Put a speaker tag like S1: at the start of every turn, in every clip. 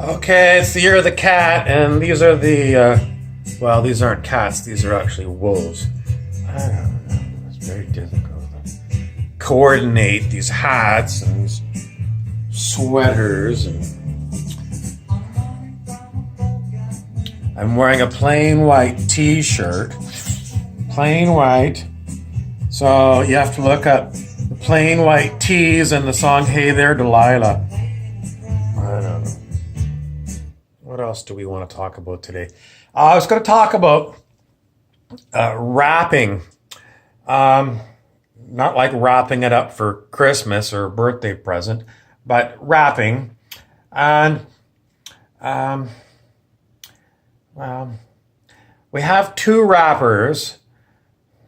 S1: Okay, it's the year of the cat, and these are well, these aren't cats, these are actually wolves. I don't know, it's very difficult to coordinate these hats and these sweaters. And I'm wearing a plain white t-shirt, plain white. So you have to look up the plain white tees and the song Hey There Delilah. I don't know. What else do we want to talk about today? I was going to talk about wrapping. Not like wrapping it up for Christmas or a birthday present, but wrapping. And well, we have two wrappers.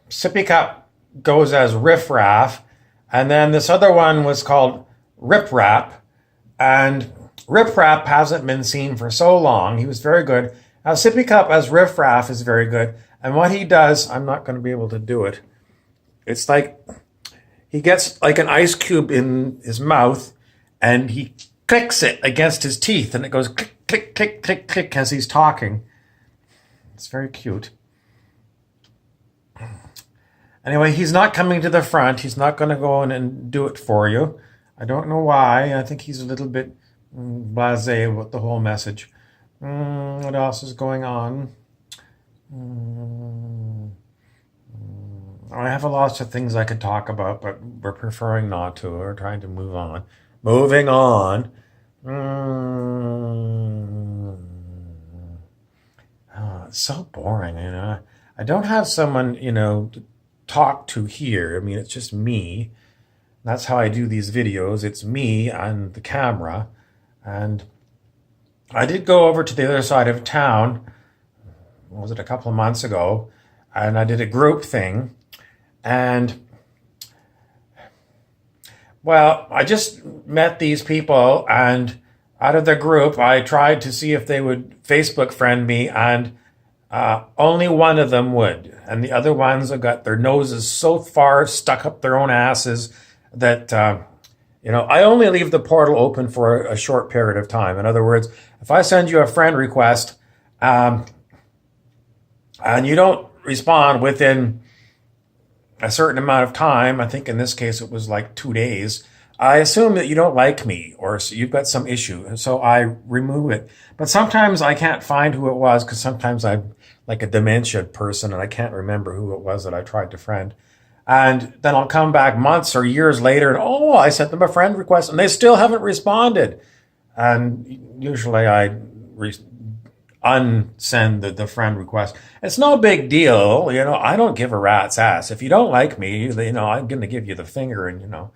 S1: Sippy Cup goes as Riff Raff, and then this other one was called Rip Rap. And Rip Rap hasn't been seen for so long. He was very good. Now, Sippy Cup as Riff Raff is very good. And what he does, I'm not going to be able to do it. It's like he gets like an ice cube in his mouth and he clicks it against his teeth and it goes click, click, click, click, click as he's talking. It's very cute. Anyway, he's not coming to the front. He's not going to go in and do it for you. I don't know why. I think he's a little bit blasé about the whole message. What else is going on? I have a lot of things I could talk about, but we're preferring not to. We're trying to move on. Moving on. Oh, it's so boring, you know. I don't have someone, to talk to here. I mean, it's just me. That's how I do these videos. It's me and the camera. And I did go over to the other side of town, was it a couple of months ago, and I did a group thing. And, well, I just met these people, and out of the group, I tried to see if they would Facebook friend me, and only one of them would. And the other ones have got their noses so far stuck up their own asses that, I only leave the portal open for a short period of time. In other words, if I send you a friend request and you don't respond within a certain amount of time, I think in this case it was like 2 days, I assume that you don't like me or you've got some issue. And so I remove it. But sometimes I can't find who it was because sometimes I'm like a dementia person and I can't remember who it was that I tried to friend. And then I'll come back months or years later and, I sent them a friend request and they still haven't responded. And usually I unsend the friend request. It's no big deal. I don't give a rat's ass. If you don't like me, I'm going to give you the finger and,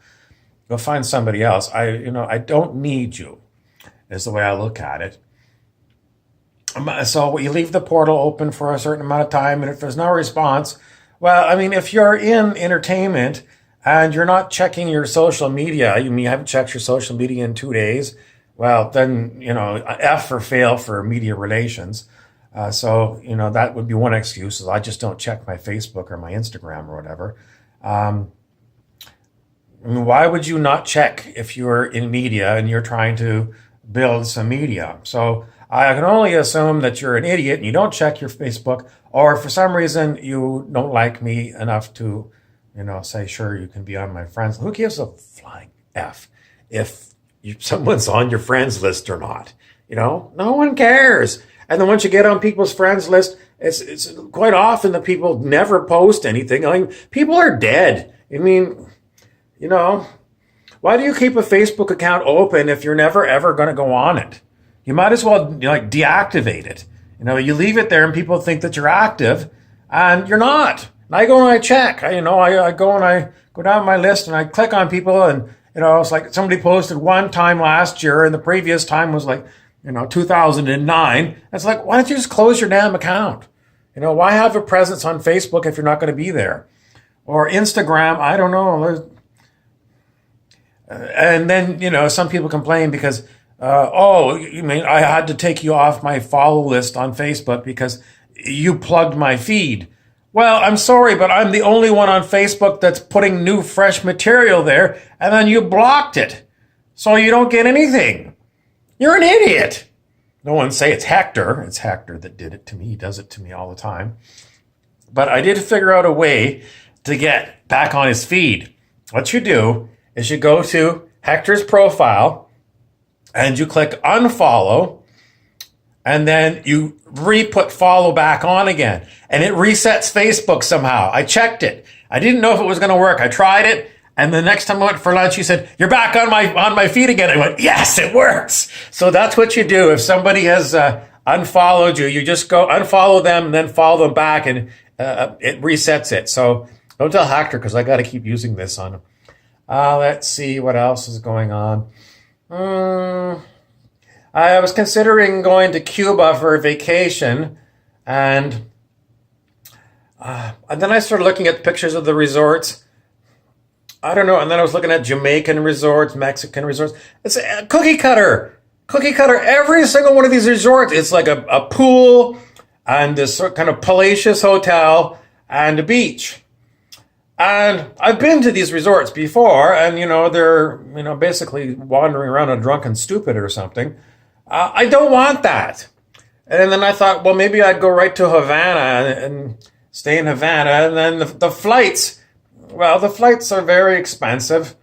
S1: go find somebody else. I don't need you is the way I look at it. So you leave the portal open for a certain amount of time. And if there's no response, well, I mean, if you're in entertainment and you're not checking your social media, you haven't checked your social media in 2 days, well, then, F or fail for media relations. So that would be one excuse is I just don't check my Facebook or my Instagram or whatever. I mean, why would you not check if you're in media and you're trying to build some media? So I can only assume that you're an idiot and you don't check your Facebook, or for some reason you don't like me enough to, say, sure, you can be on my friends. Who gives a flying F if someone's on your friends list or not? No one cares. And then once you get on people's friends list, it's quite often that people never post anything. I mean, people are dead. I mean, why do you keep a Facebook account open if you're never ever going to go on it? You might as well deactivate it. You leave it there and people think that you're active and you're not. And I go and I check. I go and I go down my list and I click on people and, it's like somebody posted one time last year and the previous time was like, 2009. It's like, why don't you just close your damn account? Why have a presence on Facebook if you're not going to be there? Or Instagram, I don't know. And then, some people complain because, you mean I had to take you off my follow list on Facebook because you plugged my feed. Well, I'm sorry, but I'm the only one on Facebook that's putting new, fresh material there, and then you blocked it. So you don't get anything. You're an idiot. No one say it's Hector. It's Hector that did it to me. He does it to me all the time. But I did figure out a way to get back on his feed. What you do is you go to Hector's profile and you click unfollow, and then you re-put follow back on again. And it resets Facebook somehow. I checked it. I didn't know if it was going to work. I tried it. And the next time I went for lunch, he said, "You're back on my feed again." I went, "Yes, it works." So that's what you do. If somebody has unfollowed you, you just go unfollow them and then follow them back, and it resets it. So don't tell Hector, because I got to keep using this on him. Let's see what else is going on. I was considering going to Cuba for a vacation, and then I started looking at pictures of the resorts. I don't know. And then I was looking at Jamaican resorts, Mexican resorts. It's a cookie cutter. Cookie cutter. Every single one of these resorts, it's like a pool and this kind of palatial hotel and a beach. And I've been to these resorts before, and, they're, basically wandering around a drunken stupid or something. I don't want that. And then I thought, well, maybe I'd go right to Havana and stay in Havana. And then the flights... Well, the flights are very expensive,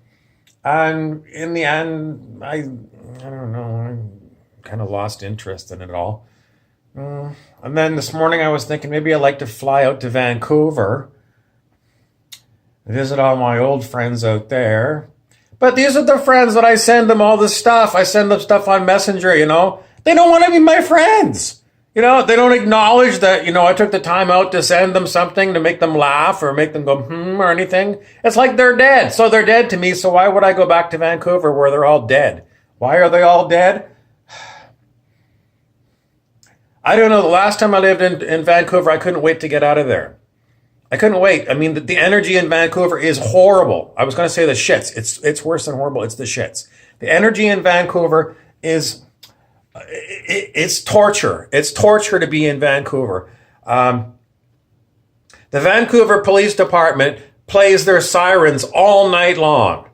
S1: and in the end, I don't know, I kind of lost interest in it all. And then this morning I was thinking maybe I'd like to fly out to Vancouver, visit all my old friends out there. But these are the friends that I send them all this stuff. I send them stuff on Messenger, They don't want to be my friends. They don't acknowledge that, I took the time out to send them something to make them laugh or make them go, or anything. It's like they're dead. So they're dead to me. So why would I go back to Vancouver where they're all dead? Why are they all dead? I don't know. The last time I lived in Vancouver, I couldn't wait to get out of there. I couldn't wait. I mean, the energy in Vancouver is horrible. I was going to say the shits. It's worse than horrible. It's the shits. The energy in Vancouver is... It's torture. It's torture to be in Vancouver. The Vancouver Police Department plays their sirens all night long.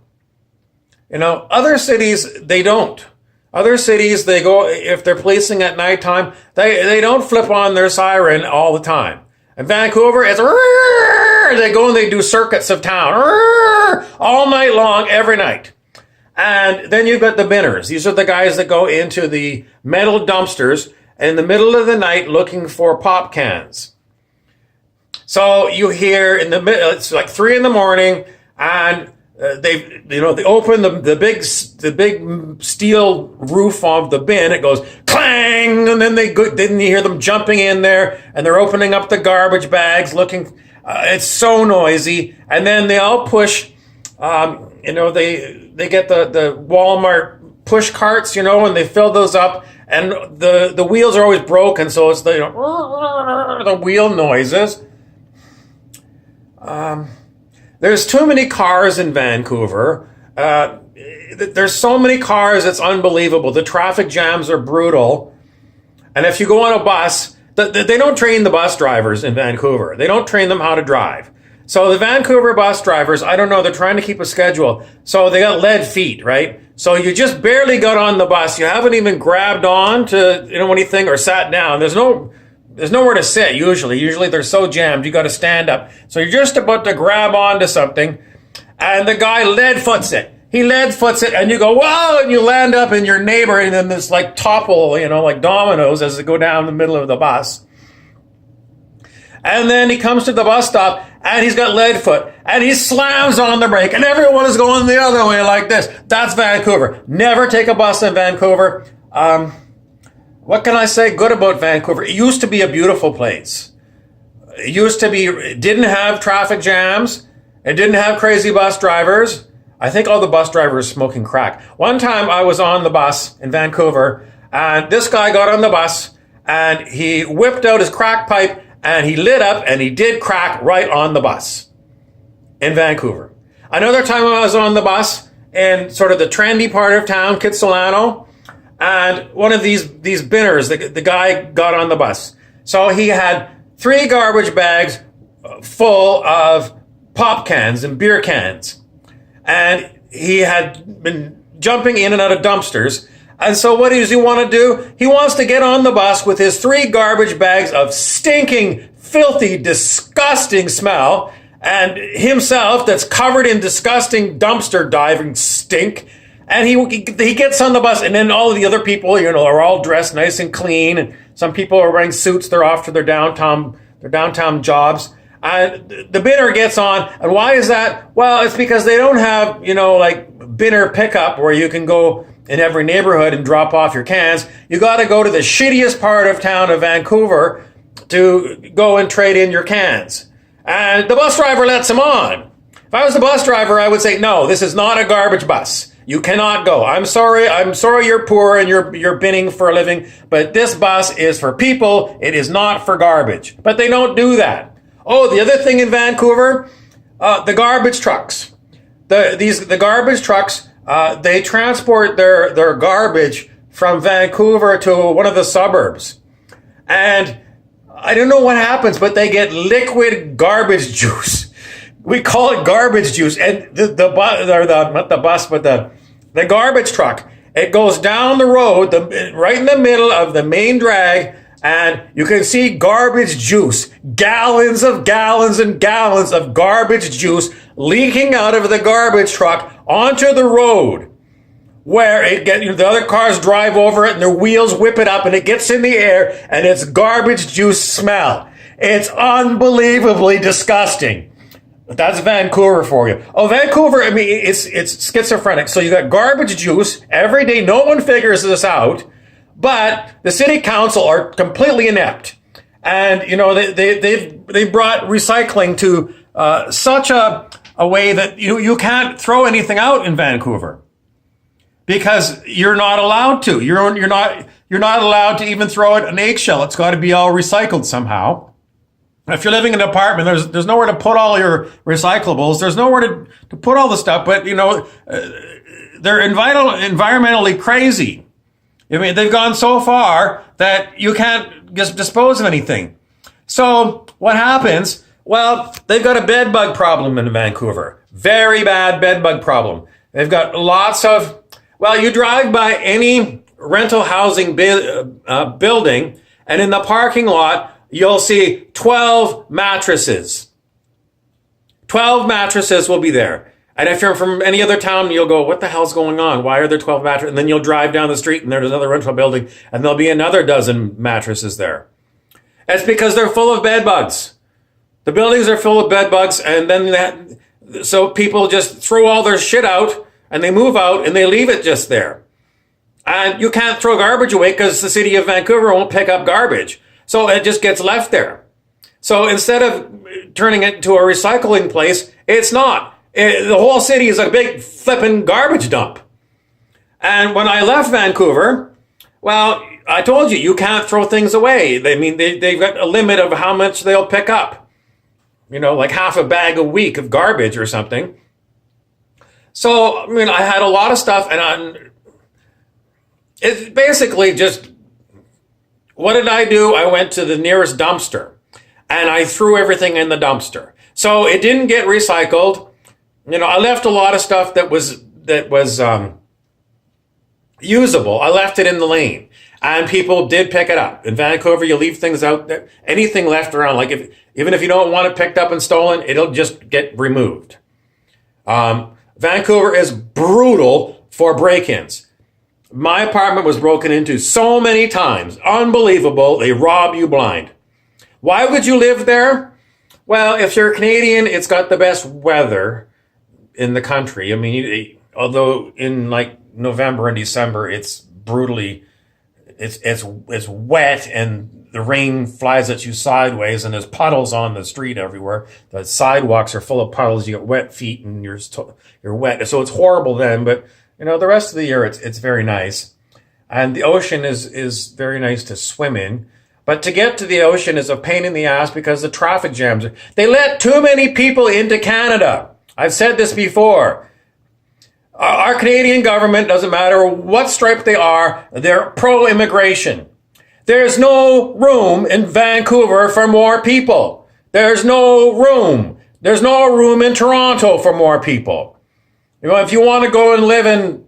S1: Other cities, they don't. Other cities, they go, if they're policing at nighttime, they don't flip on their siren all the time. In Vancouver, it's they go and they do circuits of town all night long, every night. And then you've got the binners. These are the guys that go into the metal dumpsters in the middle of the night looking for pop cans. So you hear in the middle, it's like 3 a.m, and they open the big steel roof of the bin. It goes clang, and then then you hear them jumping in there, and they're opening up the garbage bags, looking. It's so noisy, and then they all push. They get the Walmart push carts, and they fill those up, and the wheels are always broken, so it's the wheel noises. There's too many cars in Vancouver. There's so many cars, it's unbelievable. The traffic jams are brutal. And if you go on a bus, they don't train the bus drivers in Vancouver. They don't train them how to drive. So the Vancouver bus drivers, I don't know, they're trying to keep a schedule. So they got lead feet, right? So you just barely got on the bus. You haven't even grabbed on to, anything or sat down. There's nowhere to sit usually. Usually they're so jammed, you got to stand up. So you're just about to grab onto something, and the guy lead foots it. He lead foots it, and you go, whoa, and you land up in your neighbor, and then this like topple, like dominoes as they go down the middle of the bus. And then he comes to the bus stop, and he's got lead foot, and he slams on the brake, and everyone is going the other way like this. That's Vancouver. Never take a bus in Vancouver. What can I say good about Vancouver? It used to be a beautiful place. It didn't have traffic jams. It didn't have crazy bus drivers. I think all the bus drivers smoking crack. One time I was on the bus in Vancouver, and this guy got on the bus, and he whipped out his crack pipe, and he lit up, and he did crack right on the bus in Vancouver. Another time I was on the bus in sort of the trendy part of town, Kitsilano, and one of these binners, the guy got on the bus. So he had 3 garbage bags full of pop cans and beer cans. And he had been jumping in and out of dumpsters. And so what does he want to do? He wants to get on the bus with his 3 garbage bags of stinking, filthy, disgusting smell, and himself that's covered in disgusting dumpster diving stink. And he gets on the bus, and then all of the other people, are all dressed nice and clean, and some people are wearing suits. They're off to their downtown jobs. And the binner gets on, and why is that? Well, it's because they don't have, like binner pickup where you can go in every neighborhood and drop off your cans. You got to go to the shittiest part of town of Vancouver to go and trade in your cans. And the bus driver lets him on. If I was the bus driver, I would say, no, this is not a garbage bus. You cannot go. I'm sorry you're poor and you're binning for a living, but this bus is for people. It is not for garbage. But they don't do that. Oh, the other thing in Vancouver, the garbage trucks. The garbage trucks, they transport their garbage from Vancouver to one of the suburbs. And I don't know what happens, but they get liquid garbage juice. We call it garbage juice. And the garbage truck, it goes down the road, right in the middle of the main drag, and you can see garbage juice, gallons and gallons of garbage juice leaking out of the garbage truck onto the road, where the other cars drive over it and their wheels whip it up and it gets in the air and it's garbage juice smell. It's unbelievably disgusting. That's Vancouver for you. Oh, Vancouver, I mean, it's schizophrenic. So you got garbage juice every day. No one figures this out, but the city council are completely inept. And, they brought recycling to such a way that you can't throw anything out in Vancouver because you're not allowed to. You're not allowed to even throw out an eggshell. It's got to be all recycled somehow. If you're living in an apartment, there's nowhere to put all your recyclables. There's nowhere to put all the stuff. But, they're environmentally crazy. I mean, they've gone so far that you can't just dispose of anything. So what happens? Well, they've got a bed bug problem in Vancouver. Very bad bed bug problem. They've got lots of, you drive by any rental housing building, and in the parking lot, you'll see 12 mattresses. 12 mattresses will be there. And if you're from any other town, you'll go, what the hell's going on? Why are there 12 mattresses? And then you'll drive down the street and there's another rental building and there'll be another dozen mattresses there. It's because they're full of bed bugs. The buildings are full of bed bugs, and then so people just throw all their shit out and they move out and they leave it just there. And you can't throw garbage away because the city of Vancouver won't pick up garbage. So it just gets left there. So instead of turning it to a recycling place, it's not. The whole city is a big flipping garbage dump. And when I left Vancouver, I told you can't throw things away. I mean, they've got a limit of how much they'll pick up. Like half a bag a week of garbage or something. So, I had a lot of stuff, and it's basically just, what did I do? I went to the nearest dumpster and I threw everything in the dumpster. So it didn't get recycled. I left a lot of stuff that was usable. I left it in the lane and people did pick it up. In Vancouver, you leave things out there, anything left around, even if you don't want it picked up and stolen, it'll just get removed. Vancouver is brutal for break-ins. My apartment was broken into so many times. Unbelievable. They rob you blind. Why would you live there? Well, if you're Canadian, it's got the best weather in the country. I mean, although in November and December, it's brutally, it's wet and the rain flies at you sideways and there's puddles on the street everywhere. The sidewalks are full of puddles. You get wet feet and you're wet. So it's horrible then, but the rest of the year, it's very nice. And the ocean is very nice to swim in. But to get to the ocean is a pain in the ass because the traffic jams. They let too many people into Canada. I've said this before. Our Canadian government, doesn't matter what stripe they are, they're pro-immigration. There's no room in Vancouver for more people. There's no room. There's no room in Toronto for more people. If you want to go and live in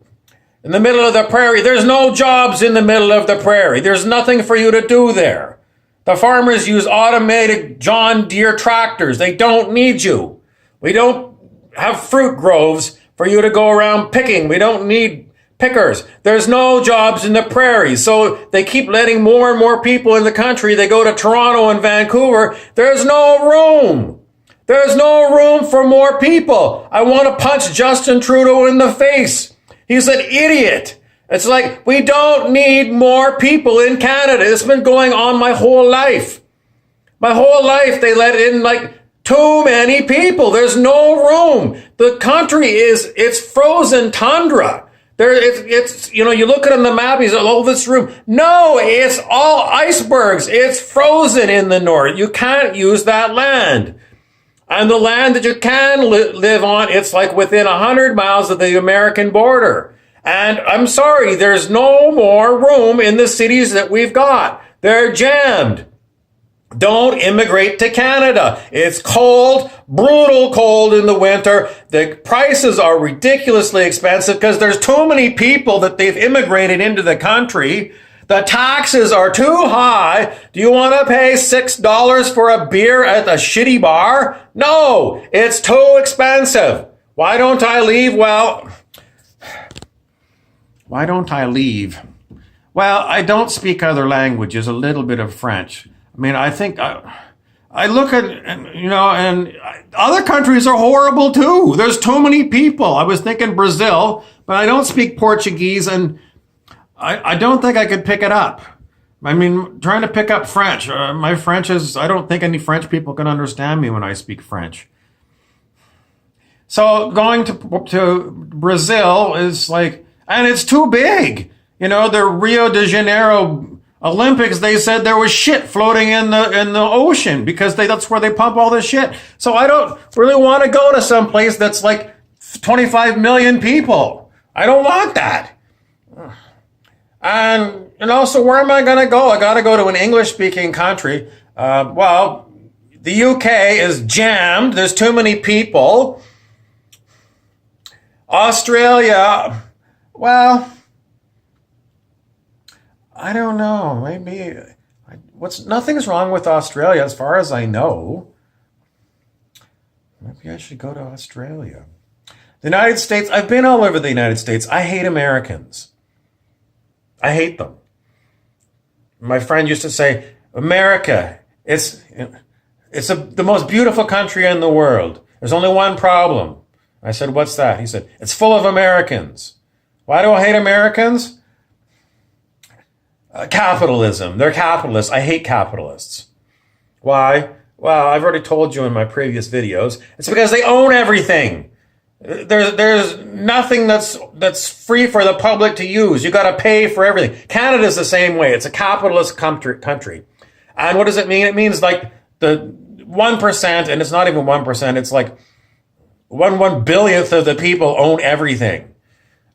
S1: In the middle of the prairie. There's no jobs in the middle of the prairie. There's nothing for you to do there. The farmers use automated John Deere tractors. They don't need you. We don't have fruit groves for you to go around picking. We don't need pickers. There's no jobs in the prairies. So they keep letting more and more people in the country. They go to Toronto and Vancouver. There's no room. There's no room for more people. I want to punch Justin Trudeau in the face. He's an idiot. It's like, we don't need more people in Canada. It's been going on my whole life. My whole life, they let in like too many people. There's no room. The country it's frozen tundra. It's you look at it on the map, he's all this room. No, it's all icebergs. It's frozen in the north. You can't use that land. And the land that you can live on, it's like within 100 miles of the American border. And I'm sorry, there's no more room in the cities that we've got. They're jammed. Don't immigrate to Canada. It's cold, brutal cold in the winter. The prices are ridiculously expensive because there's too many people that they've immigrated into the country. The taxes are too high. Do you want to pay $6 for a beer at a shitty bar? No, it's too expensive. Why don't I leave? Well, why don't I leave? Well, I don't speak other languages, a little bit of French. I mean, I think I look at, and other countries are horrible too. There's too many people. I was thinking Brazil, but I don't speak Portuguese, and I don't think I could pick it up. I mean, trying to pick up French. My French I don't think any French people can understand me when I speak French. So going to Brazil is like, and it's too big. The Rio de Janeiro Olympics, they said there was shit floating in the ocean because that's where they pump all this shit. So I don't really want to go to some place that's like 25 million people. I don't want that. And, so where am I going to go? I got to go to an English-speaking country. Well, the UK is jammed. There's too many people. Australia, well, I don't know. Maybe nothing's wrong with Australia as far as I know. Maybe I should go to Australia. The United States, I've been all over the United States. I hate Americans. I hate them. My friend used to say, America, it's the most beautiful country in the world. There's only one problem. I said, what's that? He said, it's full of Americans. Why do I hate Americans? Capitalism. They're capitalists. I hate capitalists. Why? Well, I've already told you in my previous videos. It's because they own everything. There's nothing that's free for the public to use. You got to pay for everything. Canada's the same way. It's a capitalist country. And what does it mean? It means like the 1%, and it's not even 1%. It's like one billionth of the people own everything.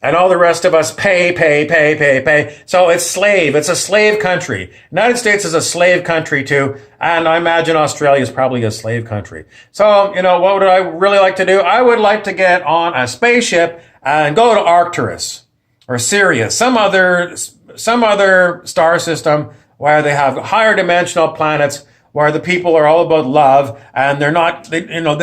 S1: And all the rest of us pay. So it's a slave country. United States is a slave country too. And I imagine Australia is probably a slave country. So, what would I really like to do? I would like to get on a spaceship and go to Arcturus or Sirius, some other star system where they have higher dimensional planets where the people are all about love and they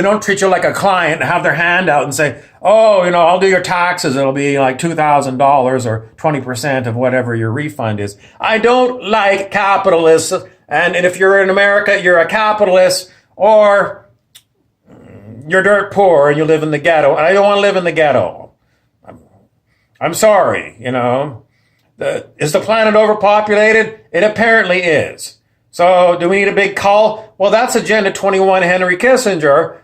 S1: don't treat you like a client and have their hand out and say, oh, I'll do your taxes. It'll be like $2,000 or 20% of whatever your refund is. I don't like capitalists. And if you're in America, you're a capitalist or you're dirt poor and you live in the ghetto. And I don't want to live in the ghetto. I'm sorry, Is the planet overpopulated? It apparently is. So do we need a big call? Well, that's Agenda 21 Henry Kissinger.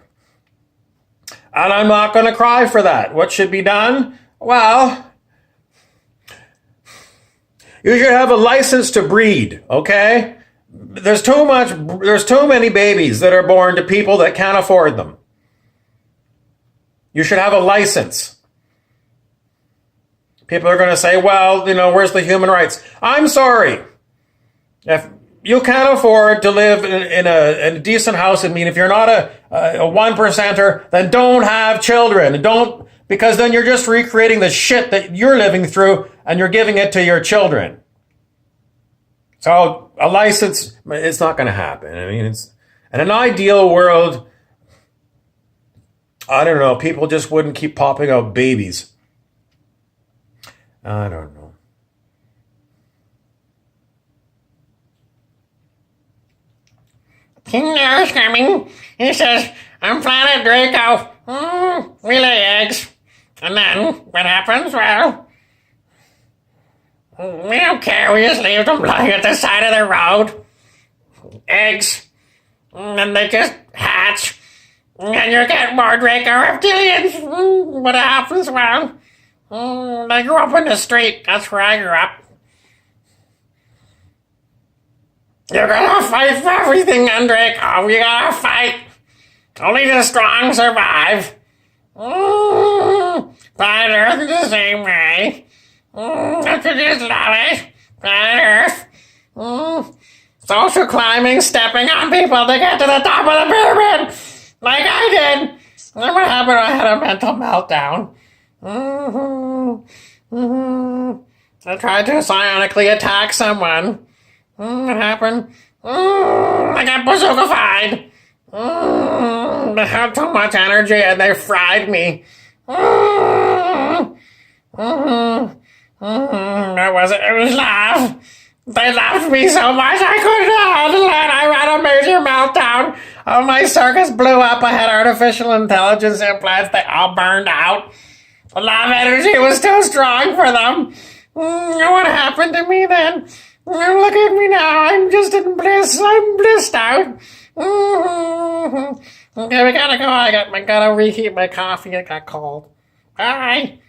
S1: And I'm not going to cry for that. What should be done? Well, you should have a license to breed, okay? There's too many babies that are born to people that can't afford them. You should have a license. People are going to say, well, where's the human rights? I'm sorry. If you can't afford to live in a decent house, if you're not a one percenter, then don't have children. Don't Because then you're just recreating the shit that you're living through and you're giving it to your children. So a license, it's not going to happen. I mean, it's in an ideal world, I don't know, people just wouldn't keep popping out babies. I don't know.
S2: King Noah's coming. He says, I'm Planet Draco. We lay eggs. And then, what happens? Well, we don't care. We just leave them lying at the side of the road. Eggs. And then they just hatch. And then you get more Draco reptilians. What happens? Well, I grew up in the street. That's where I grew up. You gotta fight for everything, Draco. You gotta fight. Only the strong survive. Planet Earth is the same way. Don't you just love it? Planet Earth. Social climbing, stepping on people to get to the top of the pyramid. Like I did. And what happened? I had a mental meltdown. I tried to psionically attack someone. What happened? I got bazookified. They had too much energy and they fried me. That wasn't, it was love. They loved me so much I couldn't handle it. I had a major meltdown. Oh, my circus blew up. I had artificial intelligence implants. They all burned out. The love energy was too strong for them. What happened to me then? Look at me now. I'm just in bliss. I'm blissed out. Okay, we gotta go. I gotta reheat my coffee. It got cold. Bye.